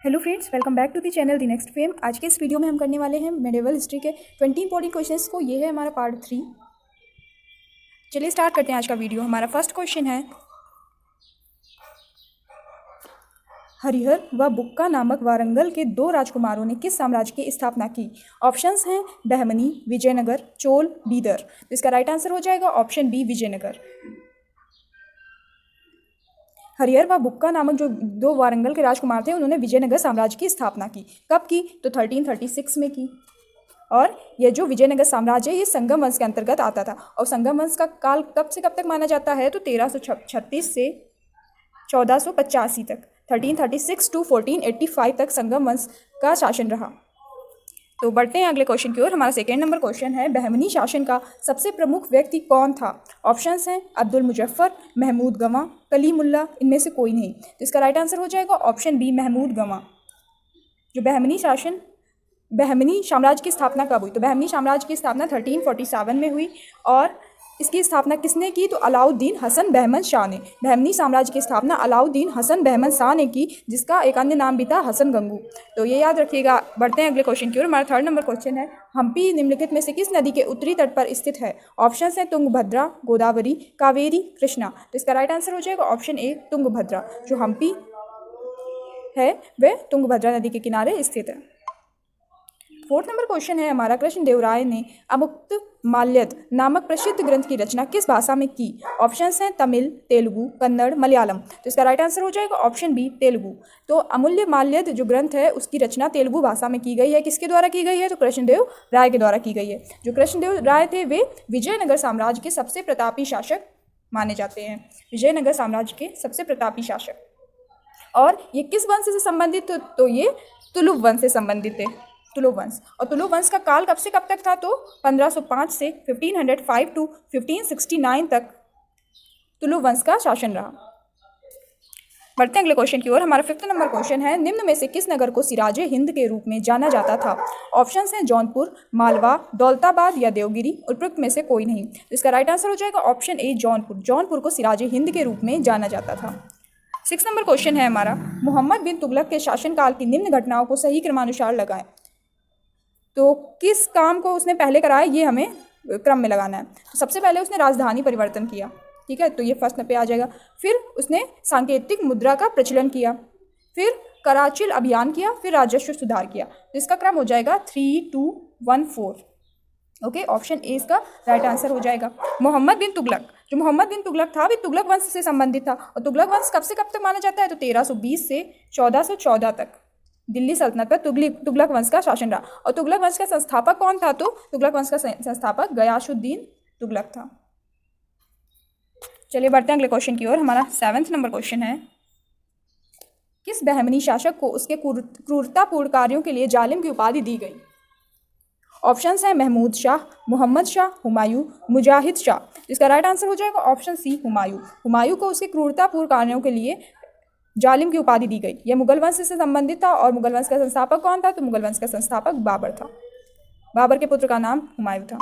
Hello friends, welcome back to the channel the next fame. आज के इस video में हम करने वाले हैं मेडिवल हिस्ट्री के 20 इंपॉर्टेंट क्वेश्चंस को। ये है हमारा पार्ट 3। चलिए स्टार्ट करते हैं आज का वीडियो। हमारा फर्स्ट क्वेश्चन है, हरिहर व बुक्का नामक वारंगल के दो राजकुमारों ने किस साम्राज्य की स्थापना की? ऑप्शंस हैं बहमनी, विजयनगर, चोल, बीदर। तो इसका राइट आंसर हो जाएगा ऑप्शन बी, विजयनगर। हरिहर व बुक्का नामक जो दो वारंगल के राजकुमार थे, उन्होंने विजयनगर साम्राज्य की स्थापना की। कब की? तो 1336 में की। और ये जो विजयनगर साम्राज्य है, ये संगम वंश के अंतर्गत आता था। और संगम वंश का काल कब से कब तक माना जाता है? तो 1336 से 1485 तक, 1336 टू 1485 तक संगम वंश का शासन रहा। तो बढ़ते हैं अगले क्वेश्चन की ओर। हमारा सेकेंड नंबर क्वेश्चन है, बहमनी शासन का सबसे प्रमुख व्यक्ति कौन था? ऑप्शंस हैं अब्दुल मुजफ्फर, महमूद गवां, कलीमुल्ला, इनमें से कोई नहीं। तो इसका राइट आंसर हो जाएगा ऑप्शन बी, महमूद गवां। जो बहमनी साम्राज्य की स्थापना कब हुई? तो बहमनी साम्राज्य की स्थापना 1347 में हुई। और इसकी स्थापना किसने की? तो अलाउद्दीन हसन बहमन शाह ने। बहमनी साम्राज्य की स्थापना अलाउद्दीन हसन बहमन शाह ने की, जिसका एक अन्य नाम भी था हसन गंगू। तो ये याद रखिएगा। बढ़ते हैं अगले क्वेश्चन की ओर। हमारा थर्ड नंबर क्वेश्चन है, हम्पी निम्नलिखित में से किस नदी के उत्तरी तट पर स्थित है? ऑप्शन है तुंगभद्रा, गोदावरी, कावेरी, कृष्णा। तो इसका राइट आंसर हो जाएगा ऑप्शन ए, तुंगभद्रा। जो हम्पी है वह तुंगभद्रा नदी के किनारे स्थित है। फोर्थ नंबर क्वेश्चन है हमारा, कृष्णदेवराय ने अमुक्तमाल्यद नामक प्रसिद्ध ग्रंथ की रचना किस भाषा में की? ऑप्शंस हैं तमिल, तेलुगु, कन्नड़, मलयालम। तो इसका राइट आंसर हो जाएगा ऑप्शन बी, तेलुगु। तो अमूल्यमाल्यद जो ग्रंथ है, उसकी रचना तेलुगु भाषा में की गई है। किसके द्वारा की गई है? तो कृष्णदेव राय के द्वारा की गई है। जो कृष्णदेव राय थे, वे विजयनगर साम्राज्य के सबसे प्रतापी शासक माने जाते हैं। विजयनगर साम्राज्य के सबसे प्रतापी शासक। और ये किस वंश से संबंधित? तो ये तुलुव वंश से संबंधित है। तुलुव वंश। और तुलुव वंश का काल कब से कब तक था? तो 1505 से 1505 टू 1569 तक तुलुव वंश का शासन रहा। बढ़ते हैं अगले क्वेश्चन की ओर। हमारा फिफ्थ नंबर क्वेश्चन है, निम्न में से किस नगर को सिराजे हिंद के रूप में जाना जाता था? ऑप्शंस हैं जौनपुर, मालवा, दौलताबाद या देवगिरी। उपरोक्त में से कोई नहीं। तो इसका राइट आंसर हो जाएगा ऑप्शन ए, जौनपुर। जौनपुर को सिराजे हिंद के रूप में जाना जाता था। सिक्स नंबर क्वेश्चन है हमारा, मोहम्मद बिन तुगलक के शासनकाल की निम्न घटनाओं को सही क्रमानुसार लगाएं। तो किस काम को उसने पहले कराया, ये हमें क्रम में लगाना है। तो सबसे पहले उसने राजधानी परिवर्तन किया, ठीक है, तो ये फर्स्ट पे आ जाएगा। फिर उसने सांकेतिक मुद्रा का प्रचलन किया, फिर कराचिल अभियान किया, फिर राजस्व सुधार किया। तो इसका क्रम हो जाएगा 3, 2, 1, 4। ओके, ऑप्शन ए इसका राइट आंसर हो जाएगा। मोहम्मद बिन तुगलक, जो मोहम्मद बिन तुगलक था, वे तुगलक वंश से संबंधित था। और तुगलक वंश कब से कब तक माना जाता है? तो 1320 से 1414 तक दिल्ली सल्तनत पर तुगलक वंश का शासन रहा। और तुगलक वंश का संस्थापक कौन था? तो तुगलक वंश का संस्थापक गयासुद्दीन तुगलक था। चलिए बढ़ते हैं अगले क्वेश्चन की ओर। हमारा सेवेंथ नंबर क्वेश्चन है, किस बहमनी शासक को उसके क्रूरतापूर्ण कार्यों के लिए जालिम की उपाधि दी गई? ऑप्शंस हैं महमूद शाह, मोहम्मद शाह, हुमायूं, मुजाहिद शाह। इसका राइट आंसर हो जाएगा ऑप्शन सी, हुमायूं। हुमायूं को उसके क्रूरतापूर्ण कार्यों के लिए जालिम की उपाधि दी गई। यह मुगल वंश से संबंधित था। और मुगल वंश का संस्थापक कौन था? तो मुगल वंश का संस्थापक बाबर था। बाबर के पुत्र का नाम हुमायूं था।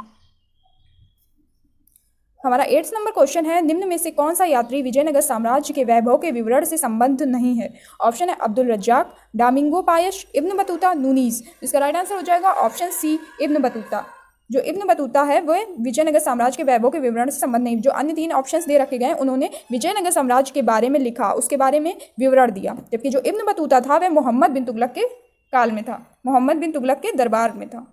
हमारा 8th नंबर क्वेश्चन है, निम्न में से कौन सा यात्री विजयनगर साम्राज्य के वैभव के विवरण से संबंध नहीं है? ऑप्शन है Abdul Razzaq, Domingo Paes, Ibn Battuta, Nuniz. इसका राइट आंसर हो जाएगा ऑप्शन सी, इब्न बतूता। जो इब्न बतूता है वह विजयनगर साम्राज्य के वैभव के विवरण से संबंध नहीं। जो अन्य 3 ऑप्शंस दे रखे गए, उन्होंने विजयनगर साम्राज्य के बारे में लिखा, उसके बारे में विवरण दिया। जबकि जो इब्न बतूता था, वह मोहम्मद बिन तुगलक के काल में था, मोहम्मद बिन तुगलक के दरबार में था।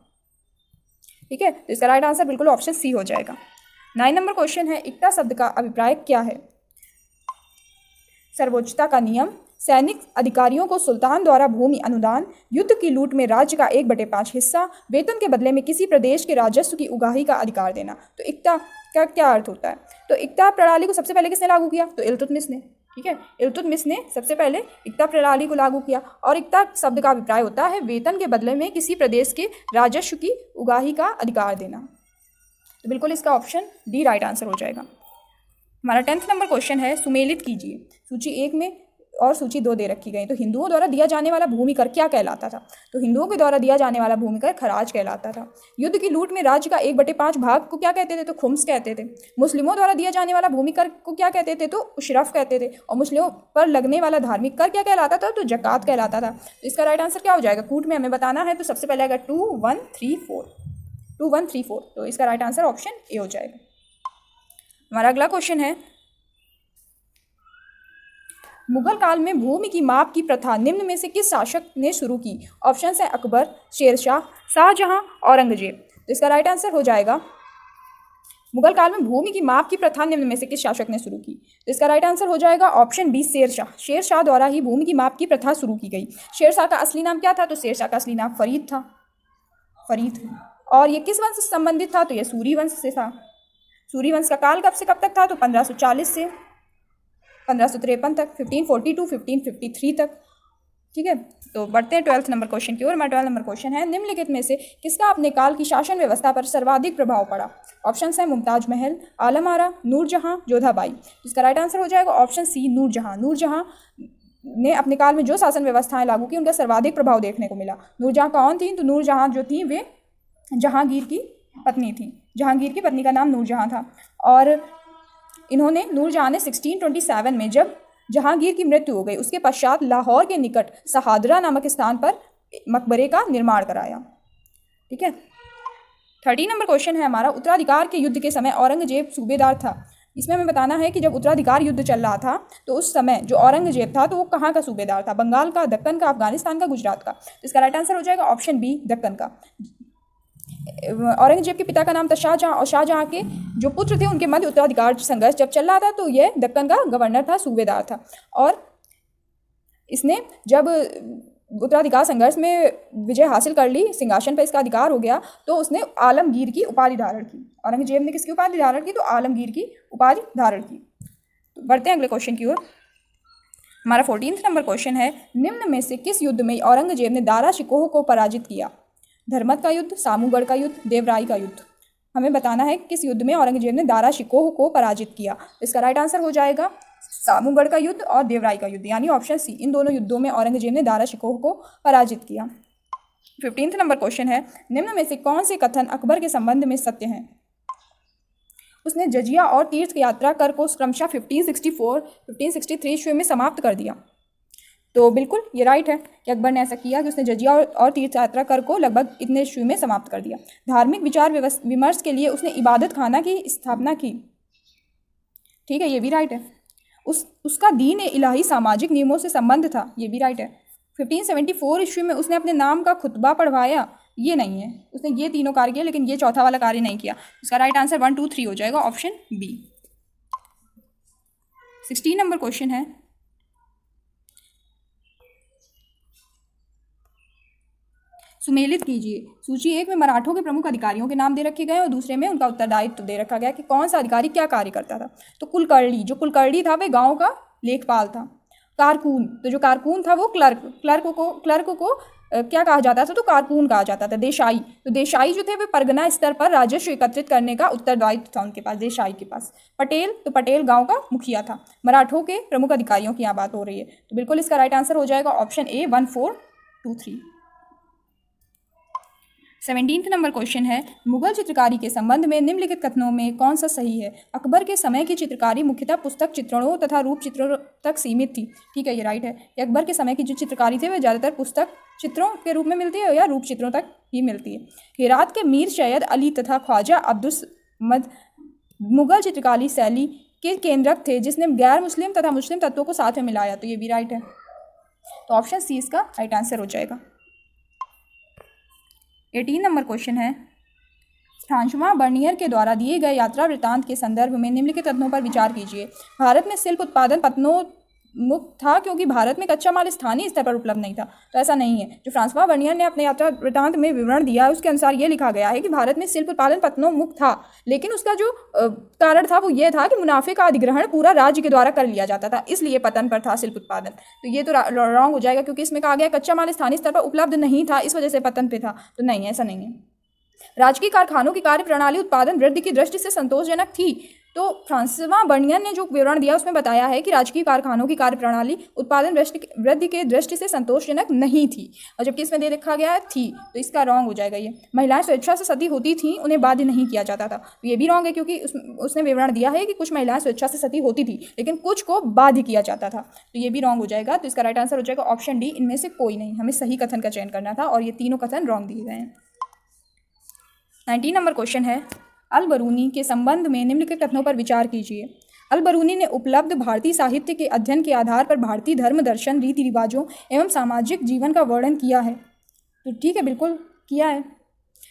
ठीक है, तो इसका राइट आंसर बिल्कुल ऑप्शन सी हो जाएगा। 9 नंबर क्वेश्चन है, इक्ता शब्द का अभिप्राय क्या है? सर्वोच्चता का नियम, सैनिक अधिकारियों को सुल्तान द्वारा भूमि अनुदान, युद्ध की लूट में राज्य का 1/5 हिस्सा, वेतन के बदले में किसी प्रदेश के राजस्व की उगाही का अधिकार देना। तो इक्ता का क्या अर्थ होता है? तो इक्ता प्रणाली को सबसे पहले किसने लागू किया? तो इल्तुतमिश ने। ठीक है, इल्तुतमिश ने सबसे पहले इक्ता प्रणाली को लागू किया। और इक्ता शब्द का अभिप्राय होता है वेतन के बदले में किसी प्रदेश के राजस्व की उगाही का अधिकार देना। तो बिल्कुल इसका ऑप्शन डी राइट आंसर हो जाएगा। हमारा 10th नंबर क्वेश्चन है, सुमेलित कीजिए। सूची 1 में और सूची 2 दे रखी गई। तो हिंदुओं द्वारा दिया जाने वाला भूमि कर क्या कहलाता था? तो हिंदुओं के द्वारा दिया जाने वाला भूमि कर खराज कहलाता था। युद्ध की लूट में राज्य का 1/5 भाग को क्या कहते थे? तो खुम्स कहते थे। मुस्लिमों द्वारा दिया जाने वाला भूमि कर को क्या कहते थे? तो उशरफ कहते थे। और मुस्लिमों पर लगने वाला धार्मिक कर क्या कहलाता था? तो जकात कहलाता था। तो इसका राइट आंसर क्या हो जाएगा? कूट में हमें बताना है, तो सबसे पहले आएगा 2 1 3 4, 2 1 3 4। तो इसका राइट आंसर ऑप्शन ए हो जाएगा। हमारा अगला क्वेश्चन है, मुगल काल में भूमि की माप की प्रथा निम्न में से किस शासक ने शुरू की? ऑप्शन है अकबर, शेरशाह, शाहजहां, औरंगजेब। तो इसका राइट आंसर हो जाएगा, मुगल काल में भूमि की माप की प्रथा निम्न में से किस शासक ने शुरू की? तो इसका राइट आंसर हो जाएगा ऑप्शन बी, शेरशाह। शेरशाह द्वारा ही भूमि की माप की प्रथा शुरू की गई। शेरशाह का असली नाम क्या था? तो शेरशाह का असली नाम फरीद था, फरीद। और ये किस वंश से संबंधित था? तो ये सूरी वंश से था। सूरी वंश का काल कब से कब तक था? तो 1540 से 1553 तक, 1542 1553 तक। ठीक है, तो बढ़ते हैं 12th नंबर क्वेश्चन की ओर। हमारा 12 नंबर क्वेश्चन है, निम्नलिखित में से किसका अपने काल की शासन व्यवस्था पर सर्वाधिक प्रभाव पड़ा? ऑप्शन है मुमताज महल, आलम आरा, नूरजहां, जोधाबाई। इसका राइट आंसर हो जाएगा ऑप्शन सी, नूरजहां। नूरजहां ने अपने काल में जो शासन व्यवस्थाएं लागू की उनका सर्वाधिक प्रभाव देखने को मिला। नूरजहां कौन थी? तो नूरजहां जो थी वे जहांगीर की पत्नी थी। जहांगीर की पत्नी का नाम नूरजहां था। और इन्होंने, नूरजहां ने 1627 में जब जहांगीर की मृत्यु हो गई उसके पश्चात लाहौर के निकट सहादरा नामक स्थान पर मकबरे का निर्माण कराया। ठीक है, 13 नंबर क्वेश्चन है हमारा, उत्तराधिकार के युद्ध के समय औरंगजेब सूबेदार था। इसमें हमें बताना है कि जब उत्तराधिकार युद्ध चल रहा था तो उस समय जो औरंगजेब था तो वो कहाँ का सूबेदार था? बंगाल का, दक्कन का, अफगानिस्तान का, गुजरात का। तो इसका राइट आंसर हो जाएगा ऑप्शन बी, दक्कन का। औरंगजेब के पिता का नाम था शाहजहां, और शाहजहां के जो पुत्र थे उनके मध्य उत्तराधिकार संघर्ष जब चल रहा था तो ये दक्कन का गवर्नर था, सूबेदार था। और इसने जब उत्तराधिकार संघर्ष में विजय हासिल कर ली, सिंहासन पर इसका अधिकार हो गया, तो उसने आलमगीर की उपाधि धारण की। औरंगजेब ने किसकी उपाधि धारण की? तो आलमगीर की उपाधि धारण की। तो बढ़ते हैं अगले क्वेश्चन की ओर। हमारा 14th नंबर क्वेश्चन है, निम्न में से किस युद्ध में औरंगजेब ने दारा शिकोह को पराजित किया? धर्मत का युद्ध, सामूगढ़ का युद्ध, देवराई का युद्ध। हमें बताना है किस युद्ध में औरंगजेब ने दारा शिकोह को पराजित किया। इसका राइट आंसर हो जाएगा सामूगढ़ का युद्ध और देवराई का युद्ध, यानी ऑप्शन सी। इन दोनों युद्धों में औरंगजेब ने दारा शिकोह को पराजित किया। 15th नंबर क्वेश्चन है, निम्न में से कौन से कथन अकबर के संबंध में सत्य हैं? उसने जजिया और तीर्थ यात्रा कर को क्रमशः 1564 1563 ईस्वी में समाप्त कर दिया। तो बिल्कुल ये राइट है कि अकबर ने ऐसा किया कि उसने जजिया और तीर्थ यात्रा कर को लगभग इतने ईस्वी में समाप्त कर दिया। धार्मिक विचार विमर्श के लिए उसने इबादत खाना की स्थापना की। ठीक है, ये भी राइट है। उसका दीन इलाही सामाजिक नियमों से संबंध था, ये भी राइट है। 1574 ईस्वी में उसने अपने नाम का खुतबा पढ़वाया, ये नहीं है। उसने ये तीनों कार्य किए लेकिन ये चौथा वाला कार्य नहीं किया। इसका राइट आंसर 1 2 3 हो जाएगा, ऑप्शन बी। 16 नंबर क्वेश्चन है, सुमेलित कीजिए। सूची 1 में मराठों के प्रमुख अधिकारियों के नाम दे रखे गए और दूसरे में उनका उत्तरदायित्व दे रखा गया कि कौन सा अधिकारी क्या कार्य करता था। तो कुलकर्णी, जो कुलकर्णी था वह गांव का लेखपाल था। कारकून, तो जो कारकून था वो क्लर्क को क्या कहा जाता था? तो कारकून कहा जाता था। देशाई, तो देशाई जो थे वे परगना स्तर पर राजस्व एकत्रित करने का उत्तरदायित्व था उनके पास, देशाई के पास। पटेल, तो पटेल गांव का मुखिया था। मराठों के प्रमुख अधिकारियों की यहाँ बात हो रही है, तो बिल्कुल इसका राइट आंसर हो जाएगा option A, 1 4 2 3। 17th number question है, मुगल चित्रकारी के संबंध में निम्नलिखित कथनों में कौन सा सही है? अकबर के समय की चित्रकारी मुख्यतः पुस्तक चित्रणों तथा रूप चित्रों तक सीमित थी। ठीक है, ये राइट है। अकबर के समय की जो चित्रकारी थी वह ज़्यादातर पुस्तक चित्रों के रूप में मिलती है या रूप चित्रों तक ही मिलती है। हेरात के मीर सैयद अली तथा ख्वाजा अब्दुस्समद मुगल चित्रकारी शैली के केंद्रक थे जिसने गैर मुस्लिम तथा मुस्लिम तत्वों को साथ में मिलाया। तो ये भी राइट है, तो ऑप्शन सी इसका राइट आंसर हो जाएगा। 18 नंबर क्वेश्चन है, फ्रांसवा बर्नियर के द्वारा दिए गए यात्रा वृत्तांत के संदर्भ में निम्नलिखित तथ्यों पर विचार कीजिए। भारत में शिल्प उत्पादन पतनोन्मुख था क्योंकि भारत में कच्चा माल स्थानीय स्तर पर उपलब्ध नहीं था। तो ऐसा नहीं है। जो फ्रांसवा बर्नियर ने अपने यात्रा वृत्तांत में विवरण दिया है उसके अनुसार ये लिखा गया है कि भारत में शिल्प उत्पादन पतनोन्मुख था, लेकिन उसका जो कारण था वो ये था कि मुनाफे का अधिग्रहण पूरा राज्य के द्वारा कर लिया जाता था, इसलिए पतन पर था शिल्प उत्पादन। तो ये तो रॉन्ग हो जाएगा क्योंकि इसमें कहा गया कच्चा माल स्थानीय स्तर पर उपलब्ध नहीं था, इस वजह से पतन पे था। तो नहीं, ऐसा नहीं है। राजकीय कारखानों की कार्य प्रणाली उत्पादन वृद्धि की दृष्टि से संतोषजनक थी। तो फ्रांसिवा बर्नियन ने जो विवरण दिया उसमें बताया है कि राजकीय कारखानों की कार्यप्रणाली उत्पादन वृद्धि के दृष्टि से संतोषजनक नहीं थी, और जबकि इसमें दे रखा गया है थी, तो इसका रॉन्ग हो जाएगा ये। महिलाएं स्वेच्छा से सती होती थी, उन्हें बाध्य नहीं किया जाता था, तो ये भी रॉन्ग है क्योंकि उसने विवरण दिया है कि कुछ महिलाएं स्वेच्छा से सती होती थी लेकिन कुछ को बाध्य किया जाता था, तो ये भी रॉन्ग हो जाएगा। तो इसका राइट आंसर हो जाएगा ऑप्शन डी, इनमें से कोई नहीं। हमें सही कथन का चयन करना था और ये तीनों कथन रॉन्ग दिए गए हैं। 19 नंबर क्वेश्चन है, अल बरूनी के संबंध में निम्नलिखित कथनों पर विचार कीजिए। अल बरूनी ने उपलब्ध भारतीय साहित्य के अध्ययन के आधार पर भारतीय धर्म दर्शन, रीति रिवाजों एवं सामाजिक जीवन का वर्णन किया है। तो ठीक है, बिल्कुल किया है।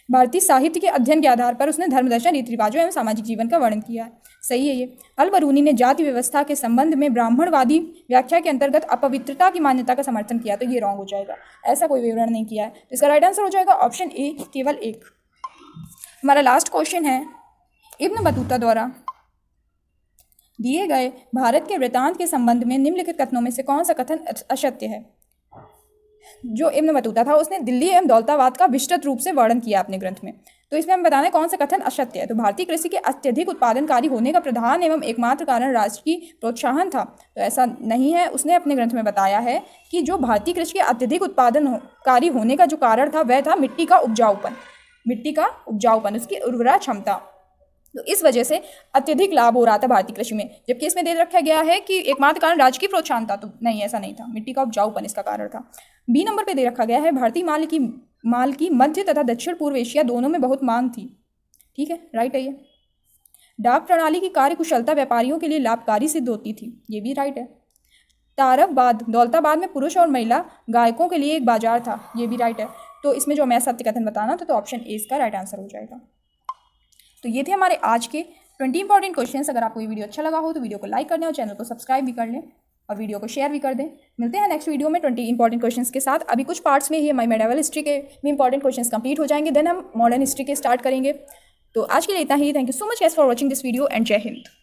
भारतीय साहित्य के अध्ययन के आधार पर उसने धर्म दर्शन, रीति रिवाजों एवं सामाजिक जीवन का वर्णन किया है, सही है ये। अल बरूनी ने जाति व्यवस्था के संबंध में ब्राह्मणवादी व्याख्या के अंतर्गत अपवित्रता की मान्यता का समर्थन किया, तो ये रॉन्ग हो जाएगा, ऐसा कोई विवरण नहीं किया है। तो इसका राइट आंसर हो जाएगा ऑप्शन ए, केवल एक। हमारा लास्ट क्वेश्चन है, इब्न बतूता द्वारा दिए गए भारत के वृत्तांत के संबंध में निम्नलिखित कथनों में से कौन सा कथन असत्य है। जो इब्न बतूता था उसने दिल्ली एवं दौलताबाद का विस्तृत रूप से वर्णन किया अपने ग्रंथ में, तो इसमें हमें बताना है कौन सा कथन असत्य है। तो भारतीय कृषि के अत्यधिक उत्पादनकारी होने का प्रधान एवं एकमात्र कारण राजकीय प्रोत्साहन था, तो ऐसा नहीं है। उसने अपने ग्रंथ में बताया है कि जो भारतीय कृषि के अत्यधिक उत्पादनकारी होने का जो कारण था वह था मिट्टी का उपजाऊपन, उसकी उर्वरा क्षमता, तो इस वजह से अत्यधिक लाभ हो रहा था भारतीय कृषि में। जबकि इसमें दे रखा गया है कि एकमात्र कारण राजकीय प्रोत्साहन था, तो नहीं, ऐसा नहीं था, मिट्टी का उपजाऊपन इसका कारण था। बी नंबर पे दे रखा गया है, भारतीय माल की मध्य तथा दक्षिण पूर्व एशिया दोनों में बहुत मांग थी, ठीक है, राइट है ये। डाक प्रणाली की कार्यकुशलता व्यापारियों के लिए लाभकारी सिद्ध होती थी, ये भी राइट है। तारकबाद दौलताबाद में पुरुष और महिला गायकों के लिए एक बाजार था, ये भी राइट है। तो इसमें जो मैं सत्य कथन बताना था, तो ऑप्शन ए इसका राइट आंसर हो जाएगा। तो ये थे हमारे आज के 20 इंपॉर्टेंट क्वेश्चंस। अगर आपको ये वीडियो अच्छा लगा हो तो वीडियो को लाइक कर दें और चैनल को सब्सक्राइब भी कर लें और वीडियो को शेयर भी कर दें। मिलते हैं नेक्स्ट वीडियो में 20 इंपॉर्टेंट क्वेश्चंस के साथ। अभी कुछ पार्ट्स में ही हमारी मेडिवल हिस्ट्री के भी इंपॉर्टेंट क्वेश्चंस कंप्लीट हो जाएंगे, देन हम मॉडर्न हिस्ट्री के स्टार्ट करेंगे। तो आज के लिए इतना ही। Thank you so much guys for watching this video and जय हिंद।